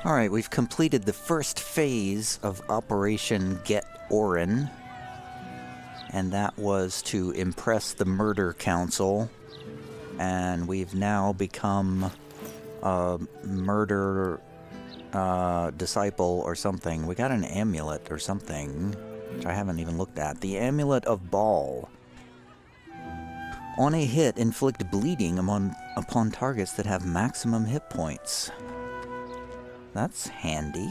Alright, we've completed the first phase of Operation Get Orin. And that was to impress the Murder Council. And we've now become a murder disciple or something. We got an amulet or something, which I haven't even looked at. The Amulet of Bhaal. On a hit, inflict bleeding upon targets that have maximum hit points. That's handy.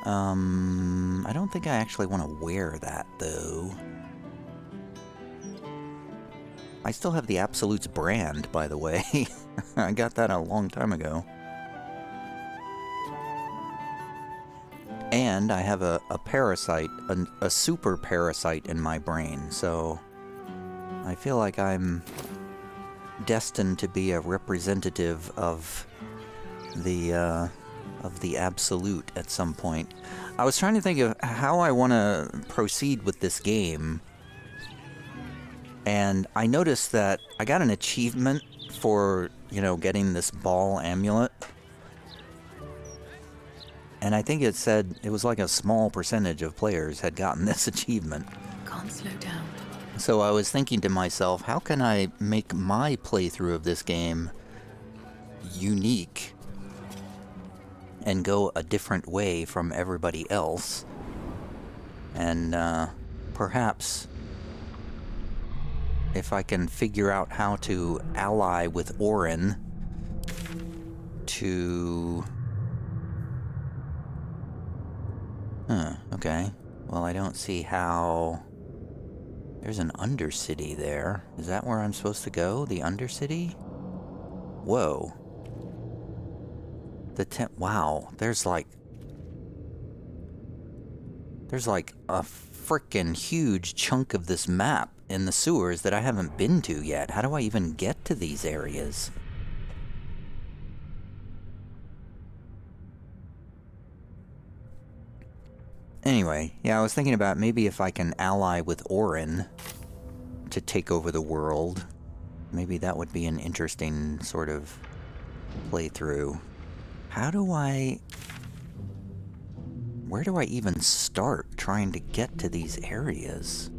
I don't think I actually want to wear that, though. I still have the Absolute's brand, by the way. I got that a long time ago. And I have a parasite, a super parasite in my brain, so I feel like I'm destined to be a representative of the Absolute at some point. I was trying to think of how I want to proceed with this game, and I noticed that I got an achievement for, getting this Bhaal amulet. And I think it said it was like a small percentage of players had gotten this achievement. Can't slow down. So I was thinking to myself, how can I make my playthrough of this game unique and go a different way from everybody else? And perhaps if I can figure out how to ally with Orin to... okay. Well, I don't see how... There's an Undercity there. Is that where I'm supposed to go? The Undercity? Whoa. Wow, there's like a frickin' huge chunk of this map in the sewers that I haven't been to yet. How do I even get to these areas? Anyway, yeah, I was thinking about maybe if I can ally with Orin to take over the world. Maybe that would be an interesting sort of playthrough. Where do I even start trying to get to these areas?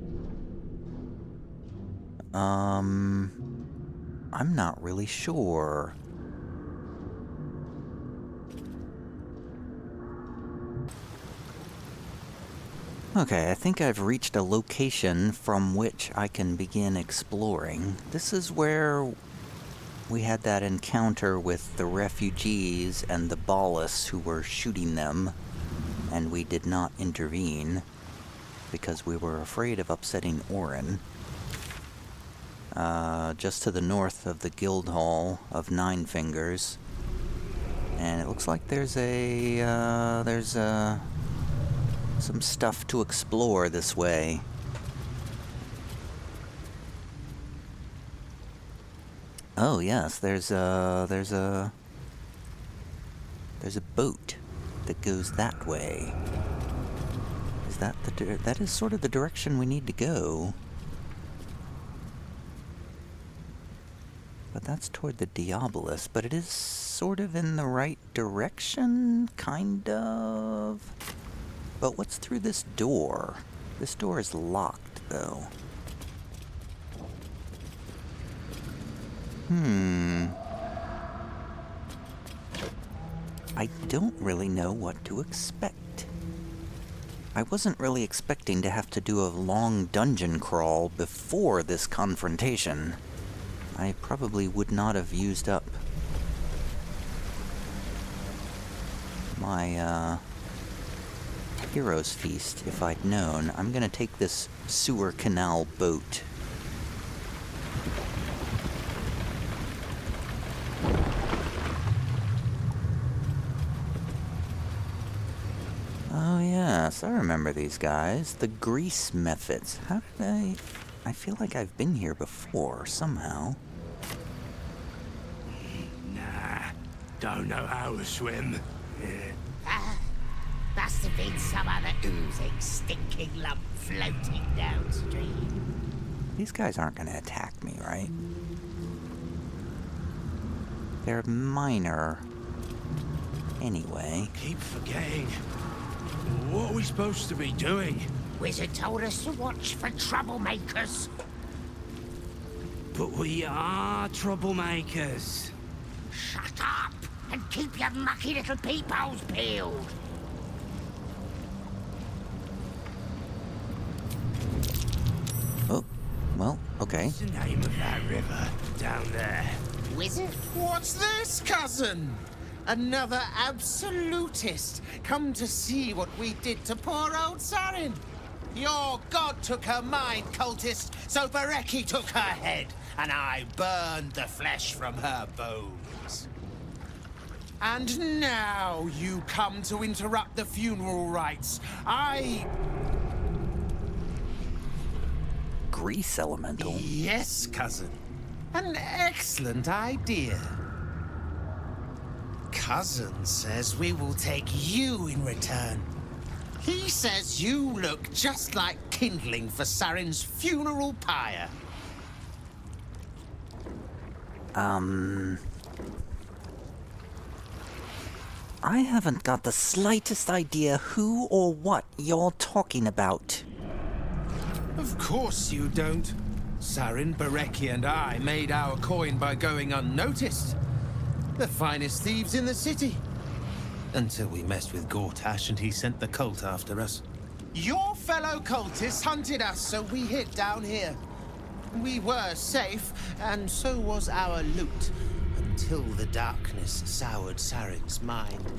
I'm not really sure. Okay, I think I've reached a location from which I can begin exploring. This is where we had that encounter with the refugees and the Ballists who were shooting them, and we did not intervene because we were afraid of upsetting Orin. Just to the north of the Guild Hall of Nine Fingers. And it looks like there's some stuff to explore this way. Oh yes, there's a boat that goes that way. Is that that is sort of the direction we need to go? But that's toward the Diabolus, but it is sort of in the right direction, kind of. But what's through this door? This door is locked, though. I don't really know what to expect. I wasn't really expecting to have to do a long dungeon crawl before this confrontation. I probably would not have used up my, Hero's Feast if I'd known. I'm gonna take this sewer canal boat. Oh yes, I remember these guys. The grease methods. How did I feel like I've been here before, somehow. Nah, don't know how to swim. Must have been some other oozing, stinking lump floating downstream. These guys aren't going to attack me, right? They're minor. Anyway. Keep forgetting. What are we supposed to be doing? Wizard told us to watch for troublemakers. But we are troublemakers. Shut up and keep your mucky little peepholes peeled. Oh, well, okay. What's the name of that river down there? Wizard? What's this, cousin? Another absolutist come to see what we did to poor old Sarin. Your god took her mind, cultist, so Bereki took her head, and I burned the flesh from her bones. And now you come to interrupt the funeral rites. Grease elemental. Yes, cousin. An excellent idea. Cousin says we will take you in return. He says you look just like kindling for Sarin's funeral pyre. I haven't got the slightest idea who or what you're talking about. Of course you don't. Sarin, Bereki, and I made our coin by going unnoticed. The finest thieves in the city. Until we messed with Gortash and he sent the cult after us. Your fellow cultists hunted us, so we hid down here. We were safe, and so was our loot, until the darkness soured Sarin's mind.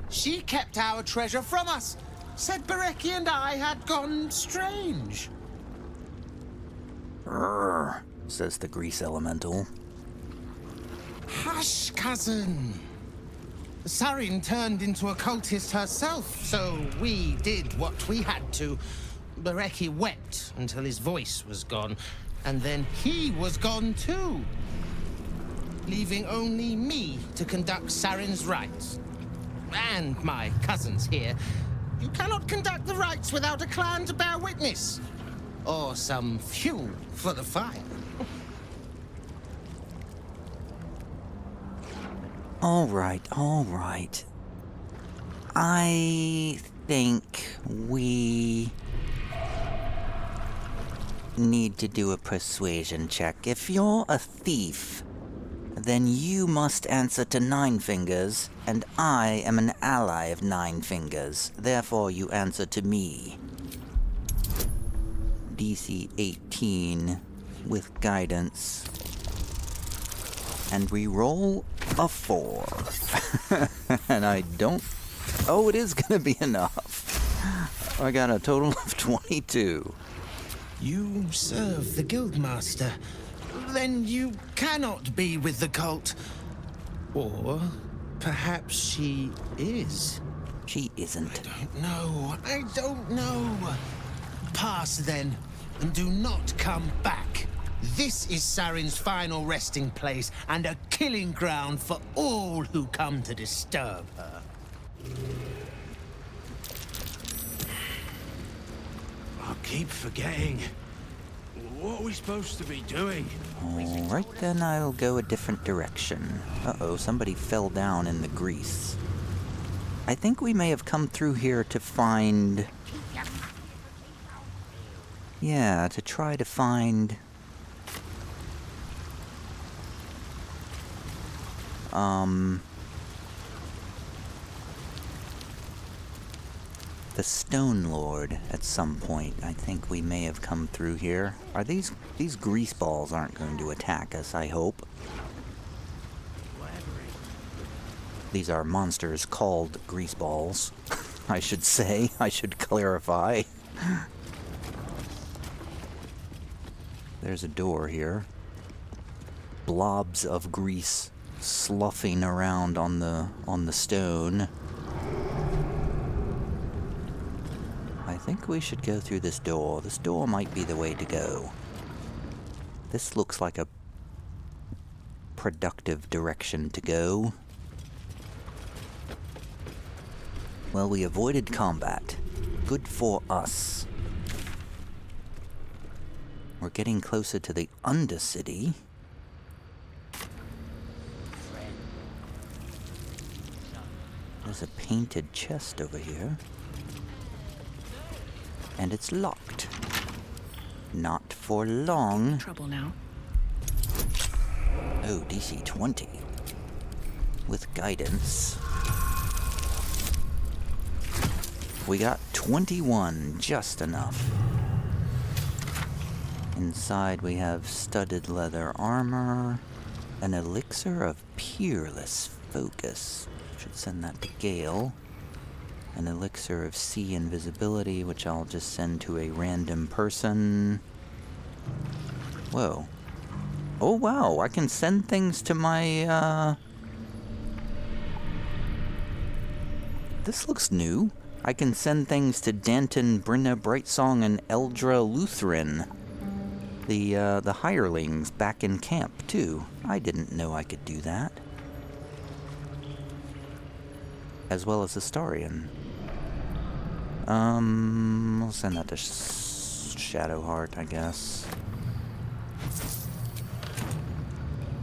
She kept our treasure from us, said Bereki and I had gone strange. Rrr, says the grease elemental. Hush, cousin. Sarin turned into a cultist herself, so we did what we had to. Bereki wept until his voice was gone, and then he was gone too, leaving only me to conduct Sarin's rites. And my cousins here. You cannot conduct the rites without a clan to bear witness, or some fuel for the fire. All right. I think we need to do a persuasion check. If you're a thief, then you must answer to Nine Fingers, and I am an ally of Nine Fingers. Therefore, you answer to me. DC 18 with guidance. And we roll a 4. And I don't... Oh, it is gonna be enough. I got a total of 22. You serve the Guildmaster. Then you cannot be with the cult. Or perhaps she is. She isn't. I don't know. Pass then, and do not come back. This is Sarin's final resting place, and a killing ground for all who come to disturb her. I keep forgetting. What are we supposed to be doing? Alright then, I'll go a different direction. Uh-oh, somebody fell down in the grease. I think we may have come through here to find... Yeah, to try to find... the Stone Lord at some point. I think we may have come through here. Are these grease balls aren't going to attack us, I hope. These are monsters called grease balls. I should say. I should clarify. There's a door here. Blobs of grease sloughing around on the stone. I think we should go through this door. This door might be the way to go. This looks like a productive direction to go. Well, we avoided combat. Good for us. We're getting closer to the Undercity. There's a painted chest over here. And it's locked. Not for long. Trouble now. Oh, DC 20. With guidance. We got 21, just enough. Inside we have studded leather armor, an elixir of peerless focus. Should send that to Gale. An elixir of sea invisibility, which I'll just send to a random person. Whoa. Oh wow, I can send things to my, This looks new. I can send things to Danton, Brinna, Brightsong, and Eldra Lutheran. The hirelings back in camp, too. I didn't know I could do that. As well as Astarion. We'll send that to Shadowheart, I guess.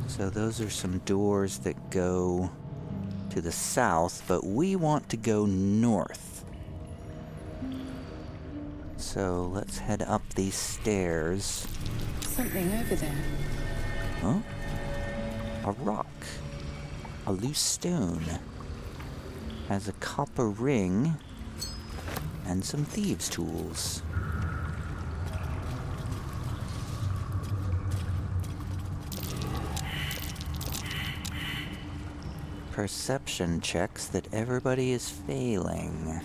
So those are some doors that go to the south, but we want to go north. So let's head up these stairs. Something over there. Huh? A rock. A loose stone. Has a copper ring and some thieves' tools. Perception checks that everybody is failing.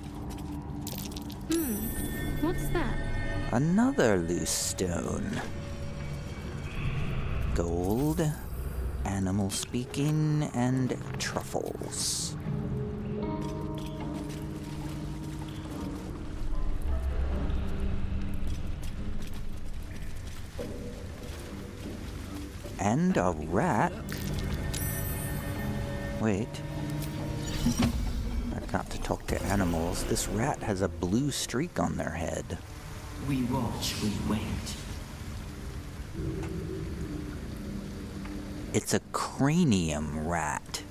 What's that? Another loose stone. Gold, animal speaking, and truffles. And a rat. Wait. I've got to talk to animals. This rat has a blue streak on their head. We watch, we wait. It's a cranium rat.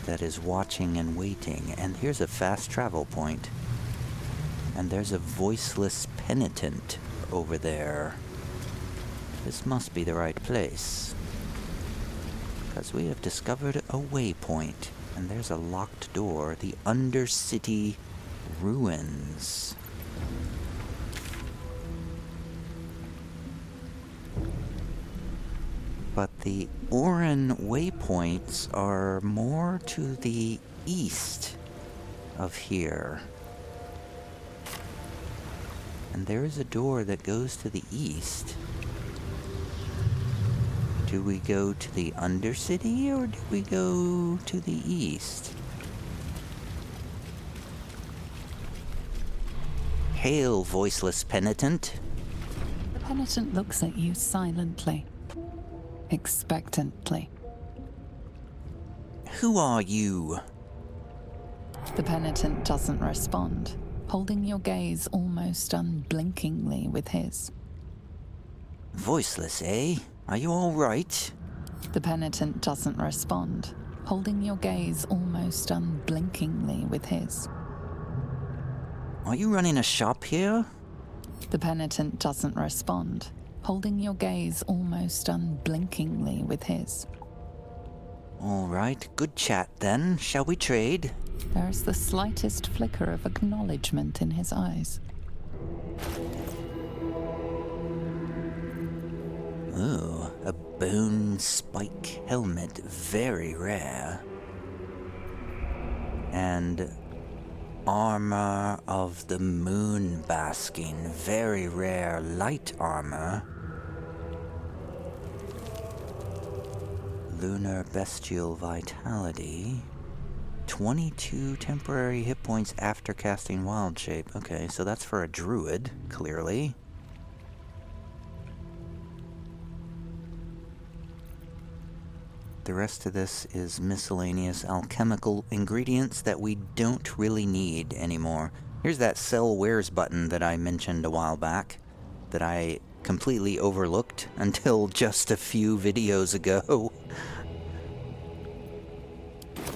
That is watching and waiting. And here's a fast travel point. And there's a voiceless penitent over there. This must be the right place. Because we have discovered a waypoint. And there's a locked door. The Undercity ruins. But the Orin waypoints are more to the east of here. And there is a door that goes to the east. Do we go to the Undercity or do we go to the east? Hail, voiceless penitent. The penitent looks at you silently, expectantly. Who are you? The penitent doesn't respond, holding your gaze almost unblinkingly with his. Voiceless, eh? Are you all right? The penitent doesn't respond, holding your gaze almost unblinkingly with his. Are you running a shop here? The penitent doesn't respond, holding your gaze almost unblinkingly with his. All right, good chat then. Shall we trade? There is the slightest flicker of acknowledgement in his eyes. Oh, a bone spike helmet, very rare. And armor of the moon basking, very rare light armor. Lunar bestial vitality. 22 temporary hit points after casting wild shape. Okay, so that's for a druid, clearly. The rest of this is miscellaneous alchemical ingredients that we don't really need anymore. Here's that sell wares button that I mentioned a while back that I completely overlooked until just a few videos ago.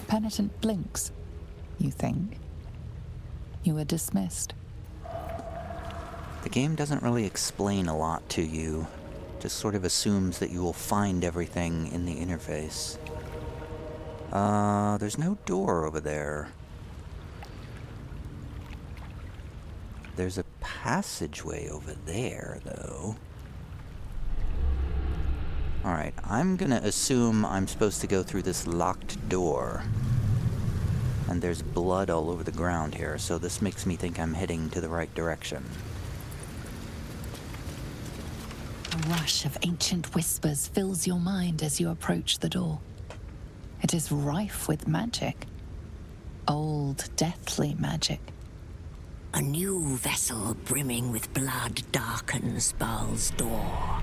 Penitent blinks. You think? You were dismissed. The game doesn't really explain a lot to you. Just sort of assumes that you will find everything in the interface. There's no door over there. There's a passageway over there, though. Alright, I'm gonna assume I'm supposed to go through this locked door. And there's blood all over the ground here, so this makes me think I'm heading to the right direction. A rush of ancient whispers fills your mind as you approach the door. It is rife with magic. Old, deathly magic. A new vessel brimming with blood darkens Bhaal's door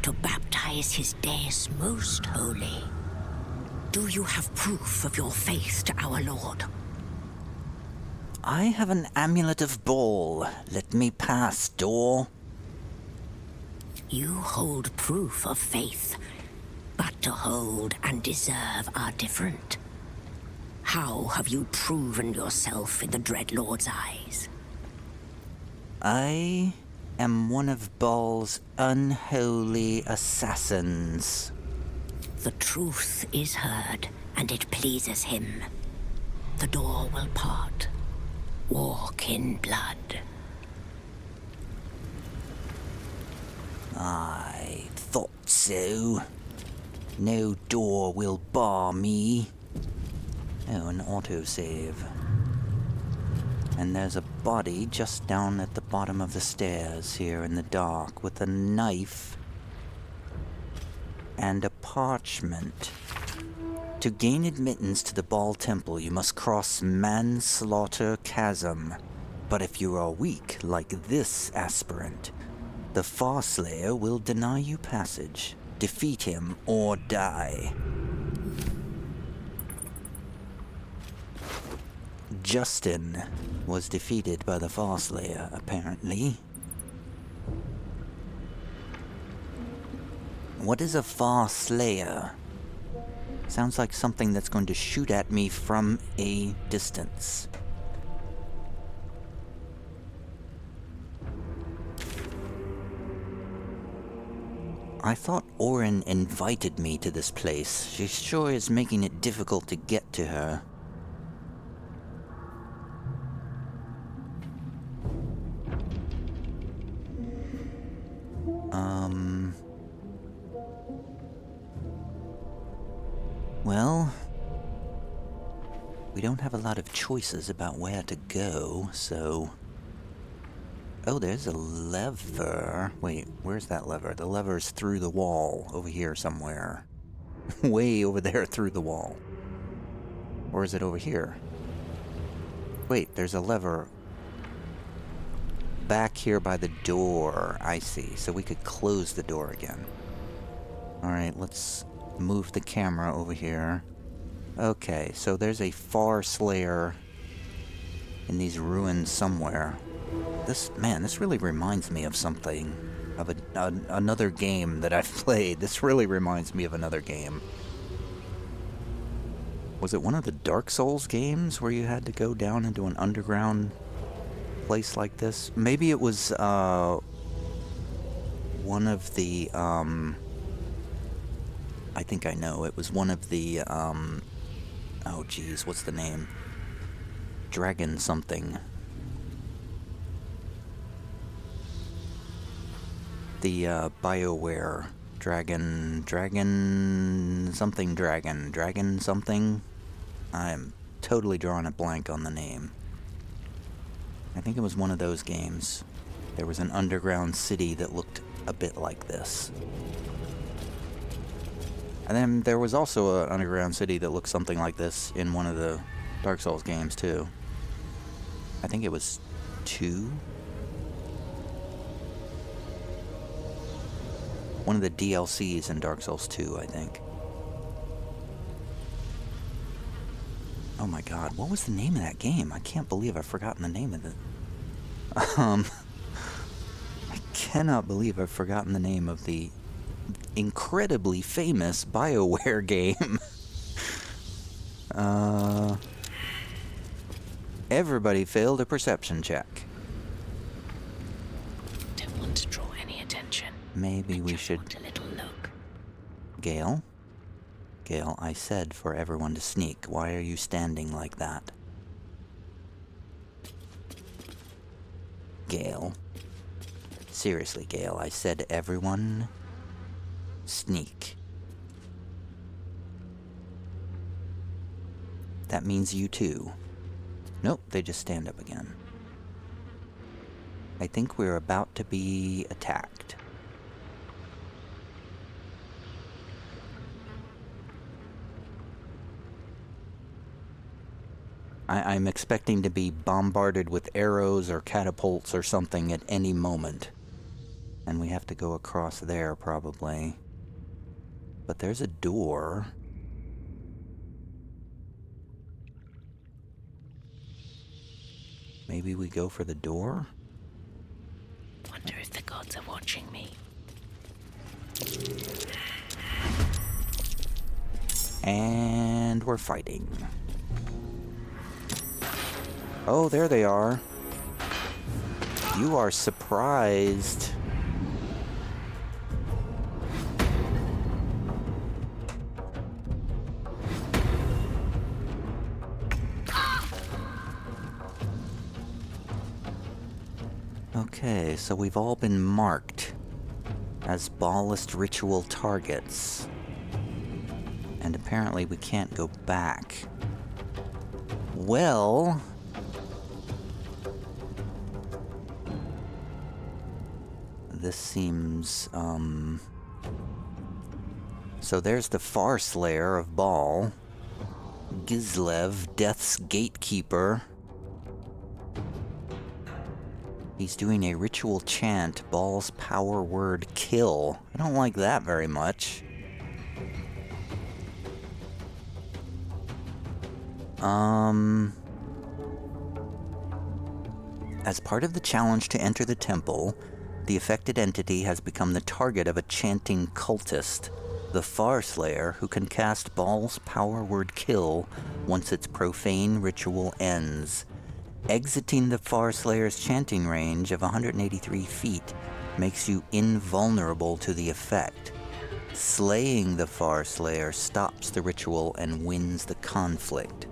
to baptize his deus most holy. Do you have proof of your faith to our Lord? I have an amulet of Bhaal. Let me pass, door. You hold proof of faith, but to hold and deserve are different. How have you proven yourself in the Dreadlord's eyes? I am one of Bhaal's unholy assassins. The truth is heard, and it pleases him. The door will part. Walk in blood. I thought so. No door will bar me. Oh, an autosave. And there's a body just down at the bottom of the stairs here in the dark with a knife and a parchment. To gain admittance to the Bhaal Temple, you must cross Manslaughter Chasm. But if you are weak, like this aspirant, the Farslayer will deny you passage. Defeat him or die. Justin was defeated by the Farslayer, apparently. What is a Farslayer? Sounds like something that's going to shoot at me from a distance. I thought Orin invited me to this place. She sure is making it difficult to get to her. Well, we don't have a lot of choices about where to go, so... Oh, there's a lever. Wait, where's that lever? The lever's through the wall, over here somewhere. Way over there through the wall. Or is it over here? Wait, there's a lever back here by the door. I see. So we could close the door again. Alright, let's move the camera over here. Okay, so there's a Farslayer in these ruins somewhere. This really reminds me of something. Of another game that I've played. This really reminds me of another game. Was it one of the Dark Souls games where you had to go down into an underground place like this? Maybe it was one of the I think I know. It was one of the oh geez, what's the name? Dragon something. The BioWare Dragon something. I'm totally drawing a blank on the name. I think it was one of those games. There was an underground city that looked a bit like this. And then there was also an underground city that looked something like this in one of the Dark Souls games too. I think it was 2. One of the DLCs in Dark Souls 2, I think. Oh my god, what was the name of that game? I can't believe I've forgotten the name of it. I cannot believe I've forgotten the name of the incredibly famous BioWare game. Everybody failed a perception check. Don't want to draw any attention. Maybe we Just should... want a little look. Gale? Gale, I said for everyone to sneak. Why are you standing like that? Gale. Seriously, Gale, I said everyone sneak. That means you too. Nope, they just stand up again. I think we're about to be attacked. I'm expecting to be bombarded with arrows or catapults or something at any moment. And we have to go across there, probably. But there's a door. Maybe we go for the door? Wonder if the gods are watching me. And we're fighting. Oh, there they are. You are surprised. Okay, so we've all been marked as Bhaalist ritual targets. And apparently we can't go back. Well... This seems, So there's the Farslayer of Bhaal. Gislev, Death's Gatekeeper. He's doing a ritual chant, Bhaal's power word, kill. I don't like that very much. As part of the challenge to enter the temple, the affected entity has become the target of a chanting cultist, the Farslayer, who can cast Bhaal's power word kill once its profane ritual ends. Exiting the Farslayer's chanting range of 183 feet makes you invulnerable to the effect. Slaying the Farslayer stops the ritual and wins the conflict.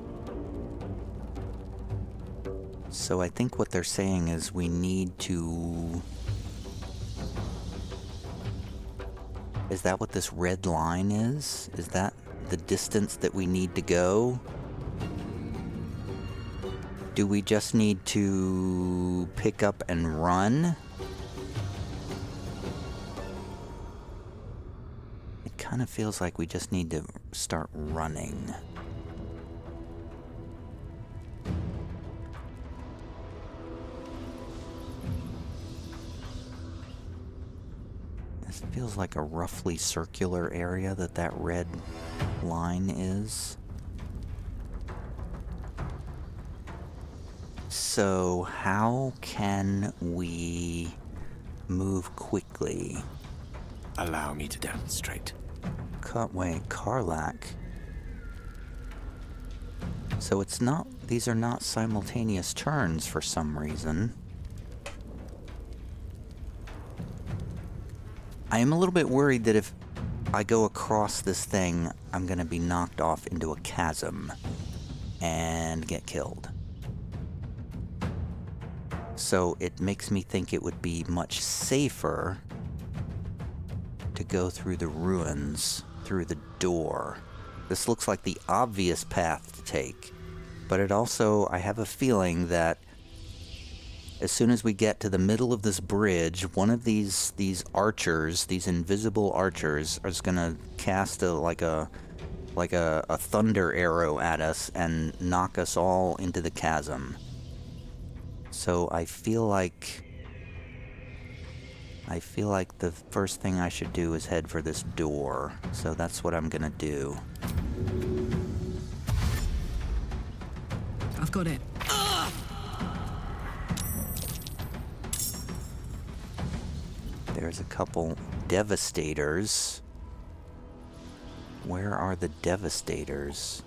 So I think what they're saying is we need to... Is that what this red line is? Is that the distance that we need to go? Do we just need to pick up and run? It kind of feels like we just need to start running. This feels like a roughly circular area that red line is. So how can we move quickly? Allow me to demonstrate. Wait, Karlach. So it's not, these are not simultaneous turns for some reason. I am a little bit worried that if I go across this thing, I'm gonna be knocked off into a chasm and get killed. So it makes me think it would be much safer to go through the ruins, through the door. This looks like the obvious path to take, but it also, I have a feeling that as soon as we get to the middle of this bridge, one of these archers, these invisible archers, is gonna cast a thunder arrow at us and knock us all into the chasm. So I feel like the first thing I should do is head for this door. So that's what I'm gonna do. I've got it. There's a couple Devastators. Where are the Devastators?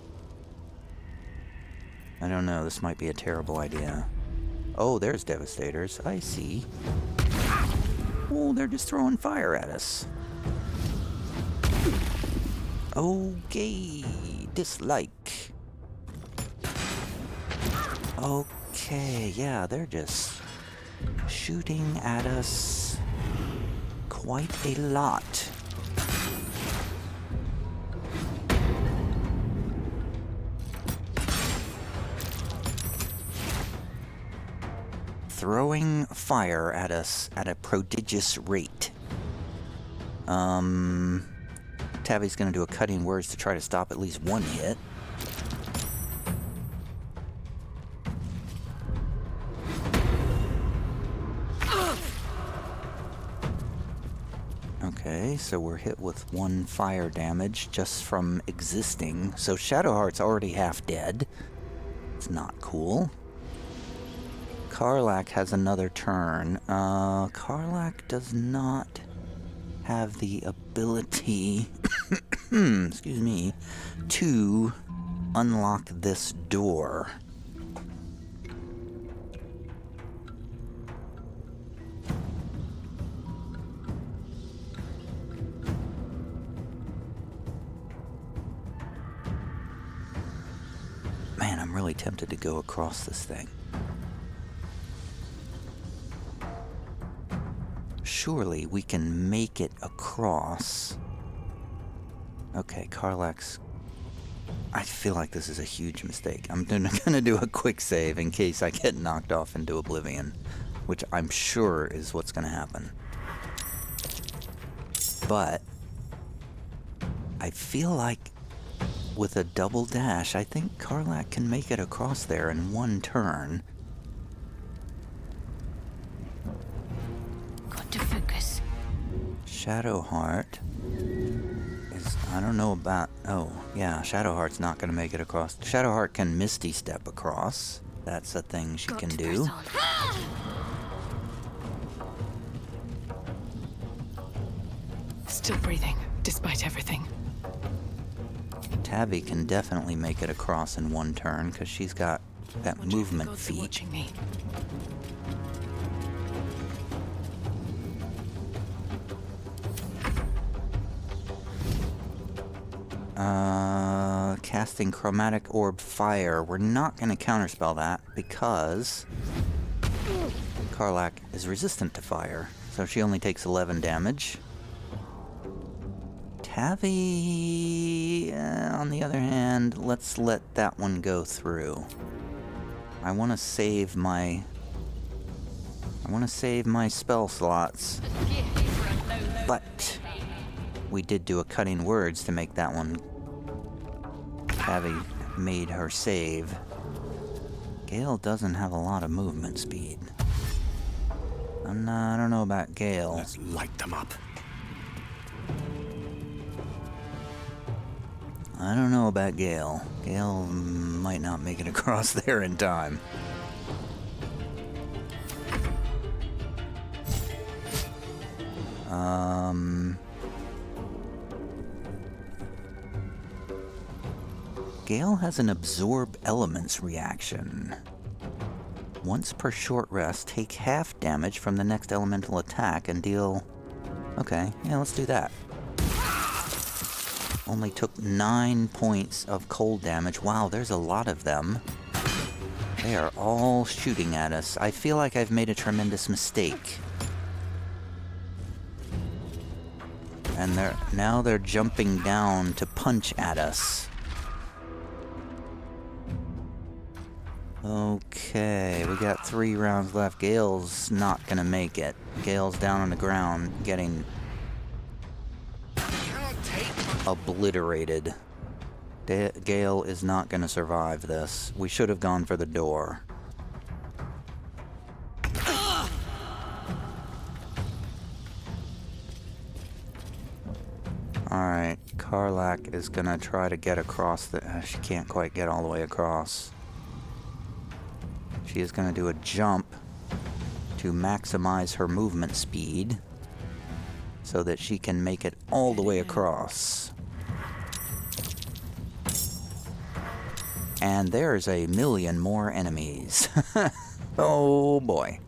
I don't know, this might be a terrible idea. Oh, there's Devastators. I see. Oh, they're just throwing fire at us. Okay, dislike. Okay, yeah, they're just shooting at us quite a lot. Throwing fire at us at a prodigious rate. Tabby's gonna do a cutting words to try to stop at least one hit. Okay, so we're hit with 1 fire damage just from existing. So Shadowheart's already half dead. It's not cool. Karlach has another turn. Karlach does not have the ability, excuse me, to unlock this door. Man, I'm really tempted to go across this thing. Surely we can make it across. Okay, Karlach's... I feel like this is a huge mistake. I'm gonna do a quick save in case I get knocked off into oblivion, which I'm sure is what's gonna happen. But I feel like with a double dash, I think Karlach can make it across there in 1 turn. Got to focus. Shadowheart is... I don't know about... Oh, yeah, Shadowheart's not going to make it across. Shadowheart can Misty Step across. That's a thing she can do. Still breathing, despite everything. Tabby can definitely make it across in 1 turn because she's got that movement feat. Watching me. Casting Chromatic Orb Fire. We're not going to counterspell that because Karlach is resistant to fire, so she only takes 11 damage. Tabby, on the other hand, let's let that one go through. I want to save my spell slots, but we did do a cutting words to make that one. Tabby made her save. Gale doesn't have a lot of movement speed. I don't know about Gale. Let's light them up. I don't know about Gale. Gale might not make it across there in time. Gale has an Absorb Elements reaction. Once per short rest, take half damage from the next elemental attack and deal... Okay, yeah, let's do that. Only took 9 points of cold damage. Wow, there's a lot of them. They are all shooting at us. I feel like I've made a tremendous mistake. And now they're jumping down to punch at us. Okay, we got 3 rounds left. Gale's not gonna make it. Gale's down on the ground getting obliterated. Gale is not gonna survive this. We should have gone for the door. Alright, Karlach is gonna try to get across the... she can't quite get all the way across. She is going to do a jump to maximize her movement speed so that she can make it all the way across. And there's a million more enemies. Oh boy.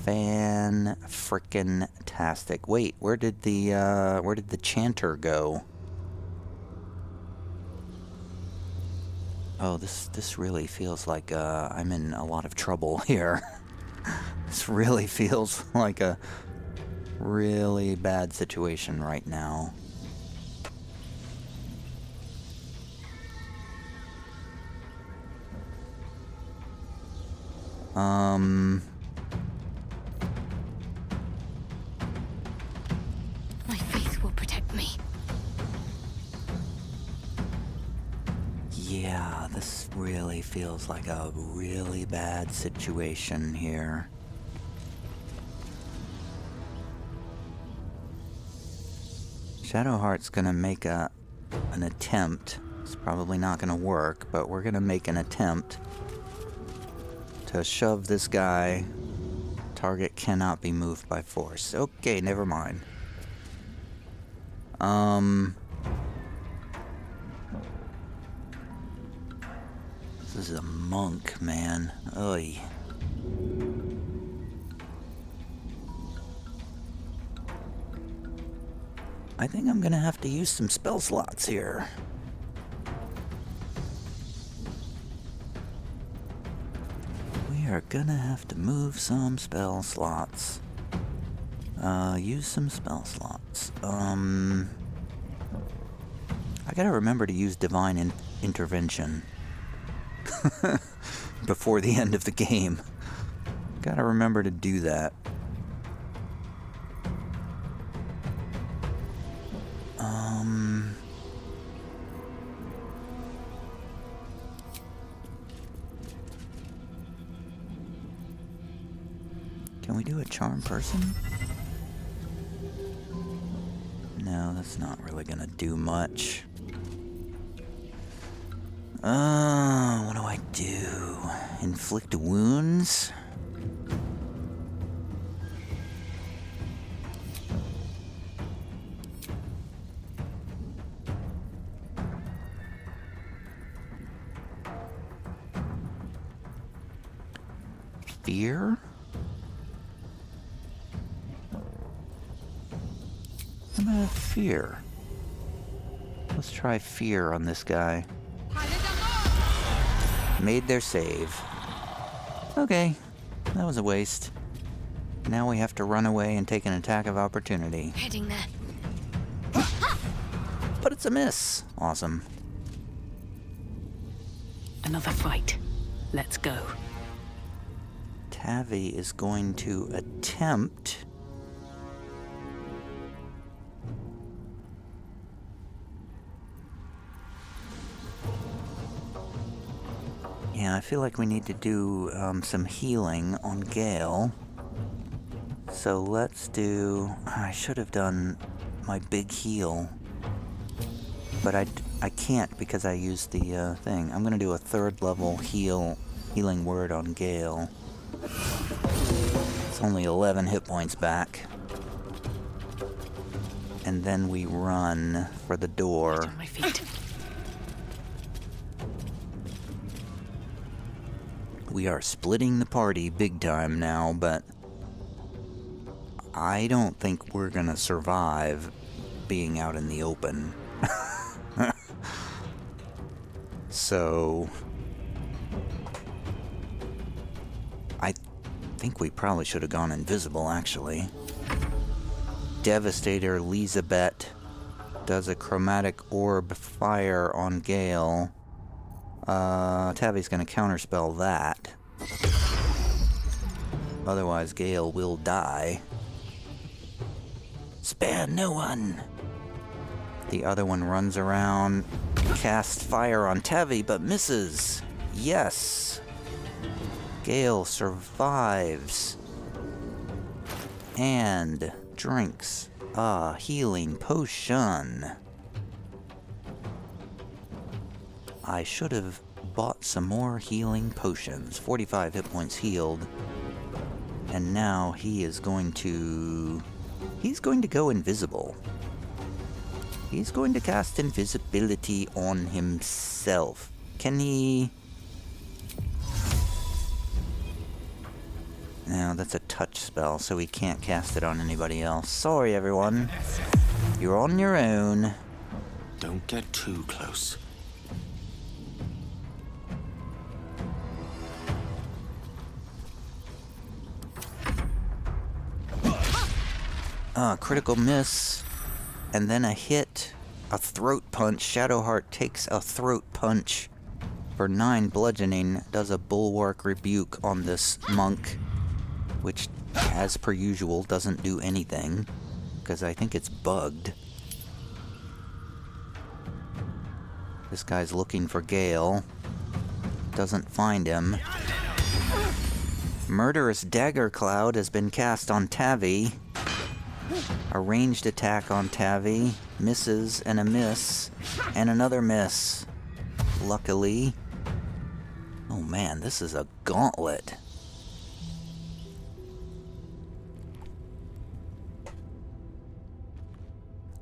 Fan-frickin-tastic. Wait, where did the chanter go? Oh, this really feels like I'm in a lot of trouble here. This really feels like a really bad situation right now. My faith will protect me. Yeah, this really feels like a really bad situation here. Shadowheart's gonna make an attempt. It's probably not gonna work, but we're gonna make an attempt to shove this guy. Target cannot be moved by force. Okay, never mind. This is a monk, man. Oy. I think I'm gonna have to use some spell slots here. We are gonna have to move some spell slots. Use some spell slots. I gotta remember to use Divine Intervention before the end of the game. Gotta remember to do that. Can we do a charm person? No, that's not really gonna do much. What do I do? Inflict wounds? Fear? How about fear? Let's try fear on this guy. Made their save. Okay, that was a waste. Now we have to run away and take an attack of opportunity. Heading there. But it's a miss. Awesome. Another fight. Let's go. Tavi is going to attempt... Yeah, I feel like we need to do some healing on Gale. So let's do... I should have done my big heal. But I can't because I used the thing. I'm going to do a 3rd level healing word on Gale. It's only 11 hit points back. And then we run for the door. Right on my feet. We are splitting the party big time now, but I don't think we're gonna survive being out in the open. So I think we probably should have gone invisible, actually. Devastator Elizabeth does a chromatic orb fire on Gale. Tavi's gonna counterspell that. Otherwise, Gale will die. Spare no one! The other one runs around, casts fire on Tavi, but misses. Yes! Gale survives. And drinks a healing potion. I should have bought some more healing potions. 45 hit points healed. And now he is going to... He's going to go invisible. He's going to cast invisibility on himself. Can he... No, that's a touch spell, so he can't cast it on anybody else. Sorry, everyone. You're on your own. Don't get too close. Critical miss. And then a hit. A throat punch. Shadowheart takes a throat punch for 9 bludgeoning. Does a bulwark rebuke on this monk, which, as per usual, doesn't do anything, because I think it's bugged. This guy's looking for Gale. Doesn't find him. Murderous Dagger Cloud has been cast on Tavi. A ranged attack on Tavi. Misses and a miss. And another miss. Luckily. Oh man, this is a gauntlet.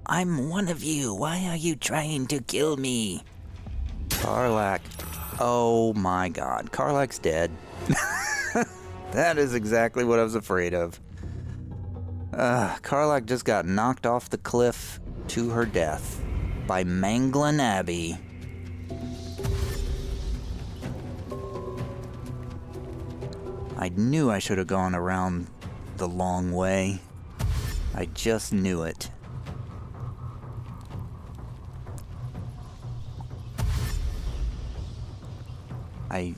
I'm one of you. Why are you trying to kill me? Karlach. Oh my god. Karlach's dead. That is exactly what I was afraid of. Karlach just got knocked off the cliff to her death by Manglin Abbey. I knew I should have gone around the long way. I just knew it.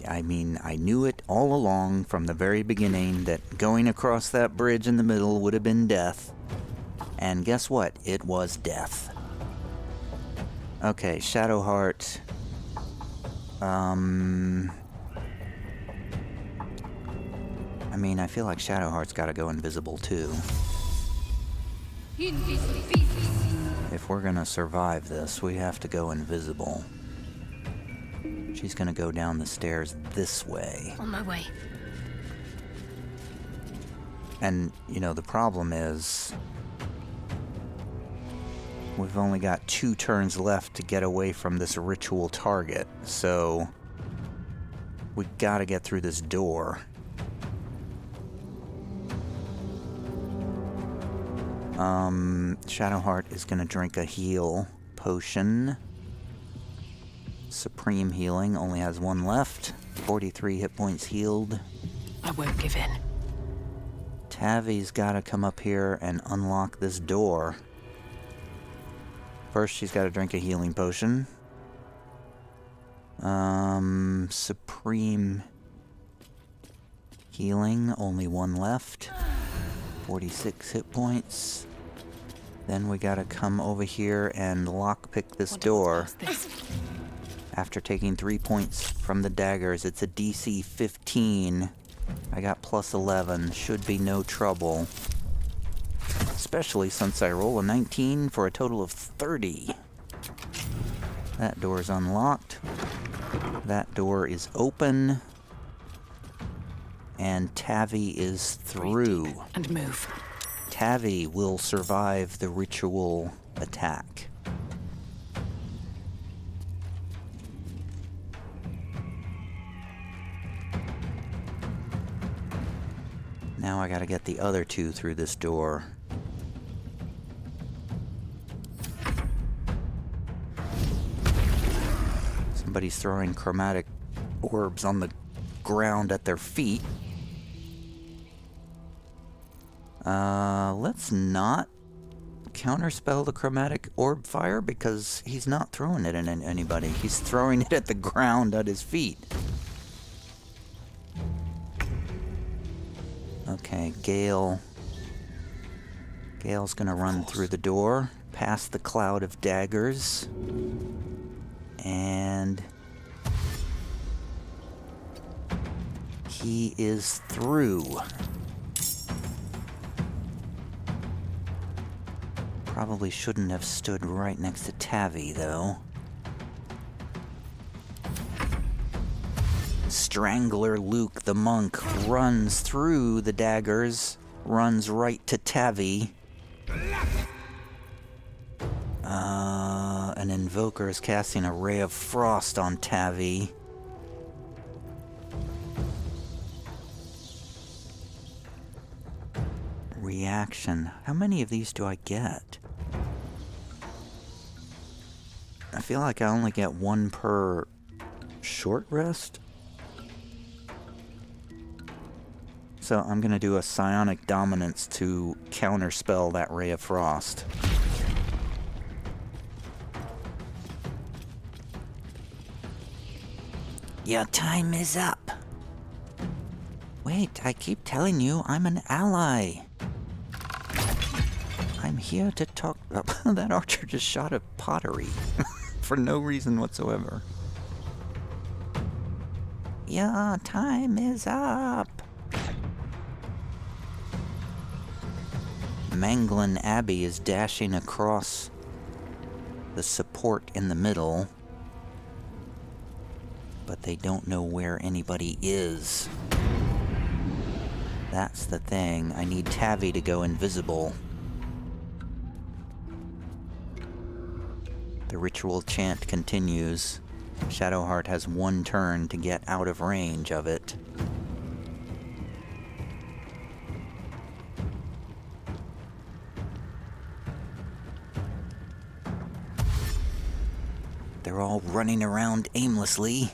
I mean, I knew it all along from the very beginning that going across that bridge in the middle would have been death. And guess what? It was death. Okay, Shadowheart. I mean, I feel like Shadowheart's gotta go invisible too. If we're gonna survive this, we have to go invisible. She's gonna go down the stairs this way. On my way. And, you know, the problem is we've only got 2 turns left to get away from this ritual target, so we gotta get through this door. Shadowheart is gonna drink a heal potion. Supreme healing, only has 1 left. 43 hit points healed. I won't give in. Tavi's gotta come up here and unlock this door. First, she's gotta drink a healing potion. Supreme healing, only 1 left. 46 hit points. Then we gotta come over here and lockpick this door. After taking 3 points from the daggers, it's a DC 15. I got plus 11. Should be no trouble. Especially since I roll a 19 for a total of 30. That door is unlocked. That door is open. And Tavi is through. And move. Tavi will survive the ritual attack. Now I gotta get the other 2 through this door. Somebody's throwing chromatic orbs on the ground at their feet. Let's not counterspell the chromatic orb fire because he's not throwing it at anybody. He's throwing it at the ground at his feet. Okay, Gale's gonna run through the door, past the cloud of daggers, and he is through. Probably shouldn't have stood right next to Tavi, though. Strangler Luke, the monk, runs through the daggers, runs right to Tavi. An invoker is casting a ray of frost on Tavi. Reaction. How many of these do I get? I feel like I only get one per short rest. So I'm gonna do a psionic dominance to counterspell that ray of frost. Your time is up. Wait, I keep telling you I'm an ally. I'm here to talk... Oh, that archer just shot a pottery. For no reason whatsoever. Your time is up. Manglin Abbey is dashing across the support in the middle. But they don't know where anybody is. That's the thing. I need Tavi to go invisible. The ritual chant continues. Shadowheart has one turn to get out of range of it. They're all running around aimlessly.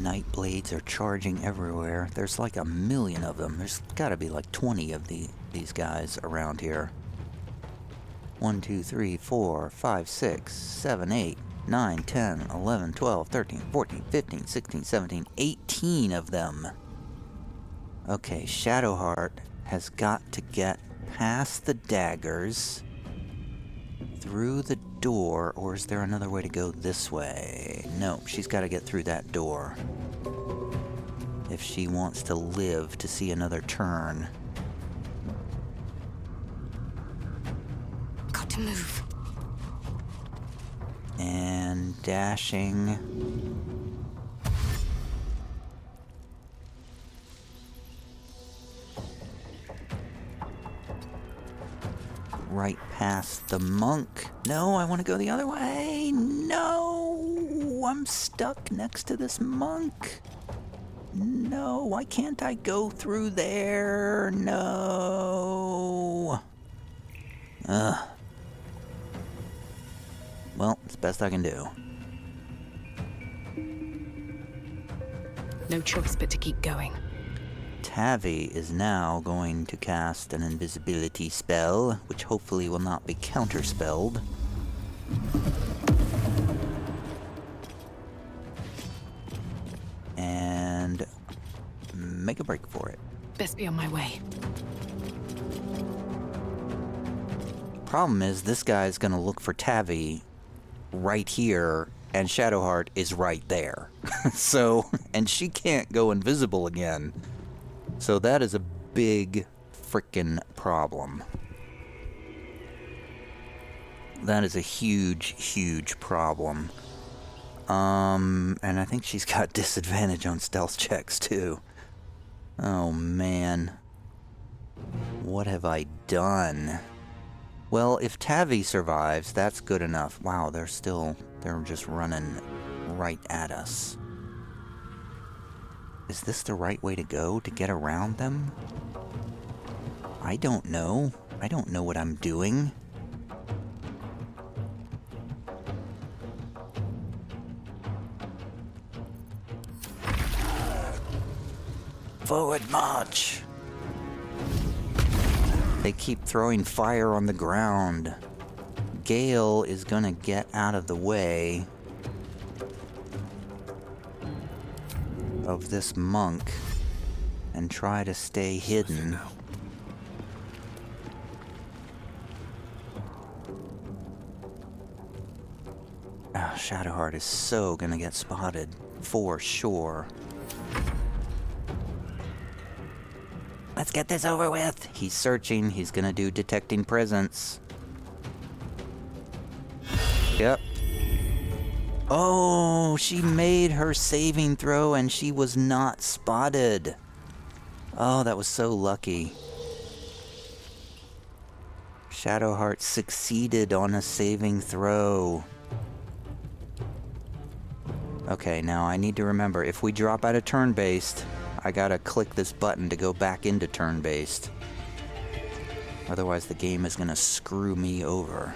Night blades are charging everywhere. There's like 1 million of them. There's gotta be like 20 of these guys around here. 1, 2, 3, 4, 5, 6, 7, 8, 9, 10, 11, 12, 13, 14, 15, 16, 17, 18 of them. Okay, Shadowheart has got to get past the daggers, through the door, or is there another way to go this way? No, she's got to get through that door if she wants to live to see another turn. Got to move. And dashing. Right past the monk. No, I want to go the other way. No, I'm stuck next to this monk. No, why can't I go through there? No. Ugh. Well, it's the best I can do. No choice but to keep going. Tavi is now going to cast an invisibility spell, which hopefully will not be counterspelled. And make a break for it. Best be on my way. Problem is, this guy's gonna look for Tavi right here, and Shadowheart is right there. So, and she can't go invisible again. So that is a big frickin' problem. That is a huge, huge problem. And I think she's got disadvantage on stealth checks too. Oh man. What have I done? Well, if Tavi survives, that's good enough. Wow, they're just running right at us. Is this the right way to go to get around them? I don't know. I don't know what I'm doing. Forward march! They keep throwing fire on the ground. Gale is gonna get out of the way of this monk and try to stay hidden. Oh, Shadowheart is so gonna get spotted, for sure. Let's get this over with. He's searching. He's gonna do detecting presence. Yep. Oh, she made her saving throw and she was not spotted. Oh, that was so lucky. Shadowheart succeeded on a saving throw. Okay, now I need to remember, if we drop out of turn-based, I gotta click this button to go back into turn-based. Otherwise the game is gonna screw me over.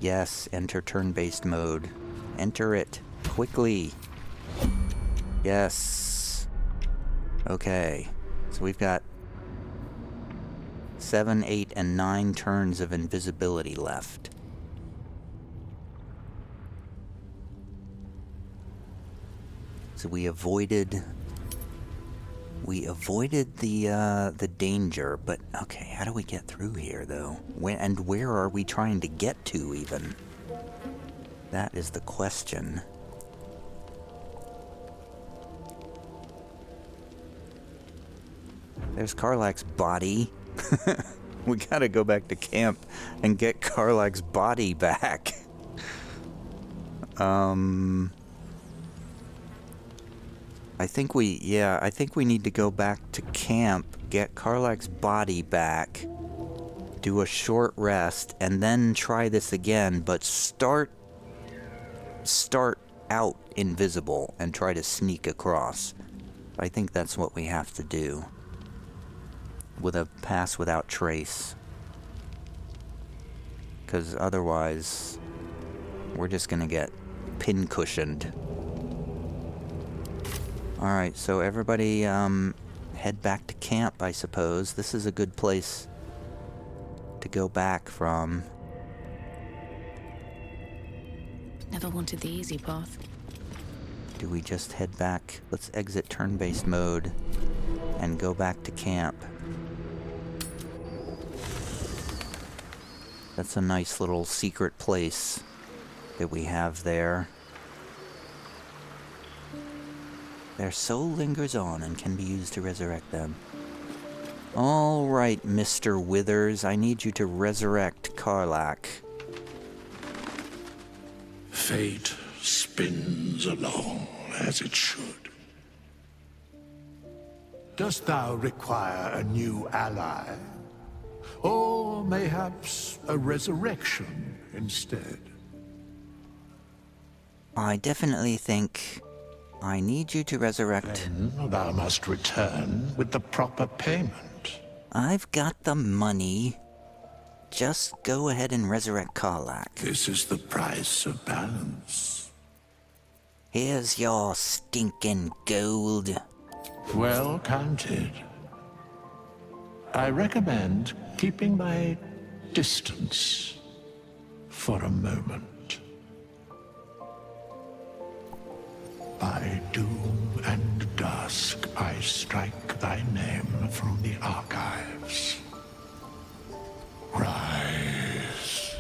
Yes, enter turn-based mode. Enter it quickly. Yes. Okay, so we've got 7, 8, and 9 turns of invisibility left. So we avoided the danger, but okay, how do we get through here though? And where are we trying to get to even? That is the question. There's Karlach's body. We gotta go back to camp and get Karlach's body back. I think we need to go back to camp, get Karlach's body back, do a short rest, and then try this again, but start out invisible and try to sneak across. I think that's what we have to do. With a pass without trace. Because otherwise, we're just gonna get pin-cushioned. Alright, so everybody head back to camp, I suppose. This is a good place to go back from. Never wanted the easy path. Do we just head back? Let's exit turn-based mode and go back to camp. That's a nice little secret place that we have there. Their soul lingers on and can be used to resurrect them. All right, Mr. Withers, I need you to resurrect Karlach. Fate spins along as it should. Dost thou require a new ally? Or mayhaps a resurrection instead? I definitely think I need you to resurrect. Then thou must return with the proper payment. I've got the money. Just go ahead and resurrect Karlach. This is the price of balance. Here's your stinking gold. Well counted. I recommend keeping my distance for a moment. By doom and dusk, I strike thy name from the archives. Rise.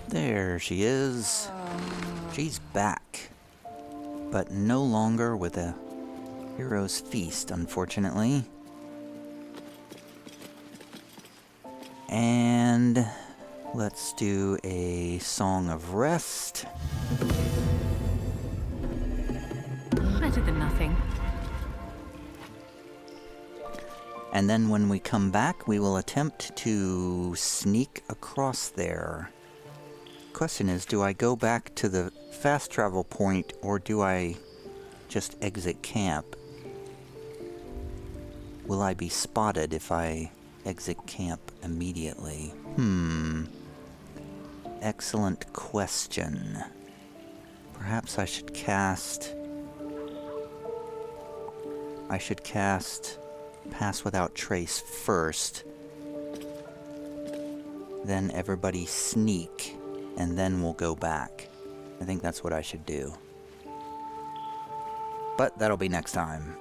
There she is. She's back. But no longer with a hero's feast, unfortunately. And let's do a song of rest. Better than nothing. And then when we come back, we will attempt to sneak across there. Question is, do I go back to the fast travel point or do I just exit camp? Will I be spotted if I exit camp immediately? Excellent question. Perhaps I should cast Pass Without Trace first. Then everybody sneak, and then we'll go back. I think that's what I should do. But that'll be next time.